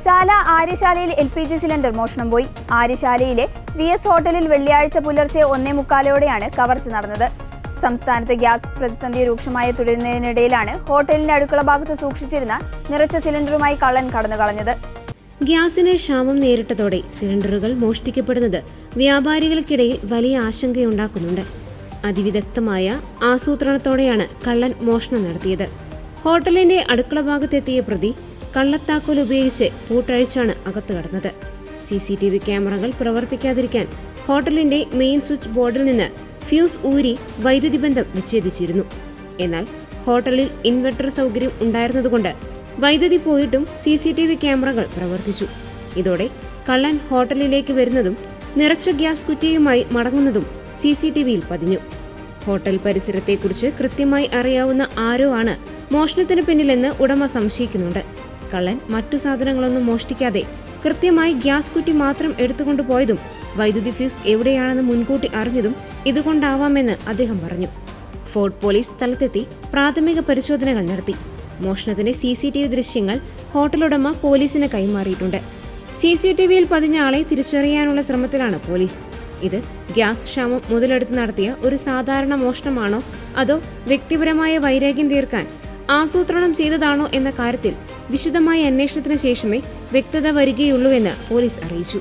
ചാല ആര്യശാലയിൽ LPG cylinder മോഷണം പോയി. ആര്യശാലയിലെ VS ഹോട്ടലിൽ വെള്ളിയാഴ്ച പുലർച്ചെ 1:45 കവർച്ച നടന്നത്. സംസ്ഥാനത്ത് ഗ്യാസ് പ്രതിസന്ധി രൂക്ഷമായി തുടരുന്നതിനിടയിലാണ് ഹോട്ടലിന്റെ അടുക്കള ഭാഗത്ത് സൂക്ഷിച്ചിരുന്ന നിറച്ച സിലിണ്ടറുമായി കള്ളൻ കടന്നുകളഞ്ഞത്. ഗ്യാസിന് ക്ഷാമം നേരിട്ടതോടെ സിലിണ്ടറുകൾ മോഷ്ടിക്കപ്പെടുന്നത് വ്യാപാരികൾക്കിടയിൽ വലിയ ആശങ്കയുണ്ടാക്കുന്നുണ്ട്. അതിവിദഗ്ധമായ ആസൂത്രണത്തോടെയാണ് കള്ളൻ മോഷണം നടത്തിയത്. ഹോട്ടലിന്റെ അടുക്കള ഭാഗത്തെത്തിയ പ്രതി കള്ളത്താക്കോൽ ഉപയോഗിച്ച് പൂട്ടഴിച്ചാണ് അകത്ത് കടന്നത്. CCTV ക്യാമറകൾ പ്രവർത്തിക്കാതിരിക്കാൻ ഹോട്ടലിന്റെ മെയിൻ സ്വിച്ച് ബോർഡിൽ നിന്ന് ഫ്യൂസ് ഊരി വൈദ്യുതി ബന്ധം വിച്ഛേദിച്ചിരുന്നു. എന്നാൽ ഹോട്ടലിൽ ഇൻവെർട്ടർ സൗകര്യം ഉണ്ടായിരുന്നതുകൊണ്ട് വൈദ്യുതി പോയിട്ടും CCTV ക്യാമറകൾ പ്രവർത്തിച്ചു. ഇതോടെ കള്ളൻ ഹോട്ടലിലേക്ക് വരുന്നതും നിറച്ച ഗ്യാസ് കുറ്റിയുമായി മടങ്ങുന്നതും CCTVയിൽ പതിഞ്ഞു. ഹോട്ടൽ പരിസരത്തെക്കുറിച്ച് കൃത്യമായി അറിയാവുന്ന ആരോ ആണ് മോഷണത്തിന് പിന്നിലെന്ന് ഉടമ സംശയിക്കുന്നുണ്ട്. കള്ളൻ മറ്റു സാധനങ്ങളൊന്നും മോഷ്ടിക്കാതെ കൃത്യമായി ഗ്യാസ് കുറ്റി മാത്രം എടുത്തുകൊണ്ടുപോയതും വൈദ്യുതി ഫ്യൂസ് എവിടെയാണെന്ന് മുൻകൂട്ടി അറിഞ്ഞതും ഇതുകൊണ്ടാവാമെന്ന് അദ്ദേഹം പറഞ്ഞു. ഫോർട്ട് പോലീസ് സ്ഥലത്തെത്തി പ്രാഥമിക പരിശോധനകൾ നടത്തി. മോഷണത്തിന്റെ CCTV ദൃശ്യങ്ങൾ ഹോട്ടലുടമ പോലീസിന് കൈമാറിയിട്ടുണ്ട്. CCTVയിൽ പതിഞ്ഞ ആളെ തിരിച്ചറിയാനുള്ള ശ്രമത്തിലാണ് പോലീസ്. ഇത് ഗ്യാസ് ക്ഷാമം മുതലെടുത്ത് നടത്തിയ ഒരു സാധാരണ മോഷണമാണോ അതോ വ്യക്തിപരമായ വൈരാഗ്യം തീർക്കാൻ ആസൂത്രണം ചെയ്തതാണോ എന്ന കാര്യത്തിൽ വിശദമായ അന്വേഷണത്തിന് ശേഷമേ വ്യക്തത വരികയുള്ളൂ എന്ന് പോലീസ് അറിയിച്ചു.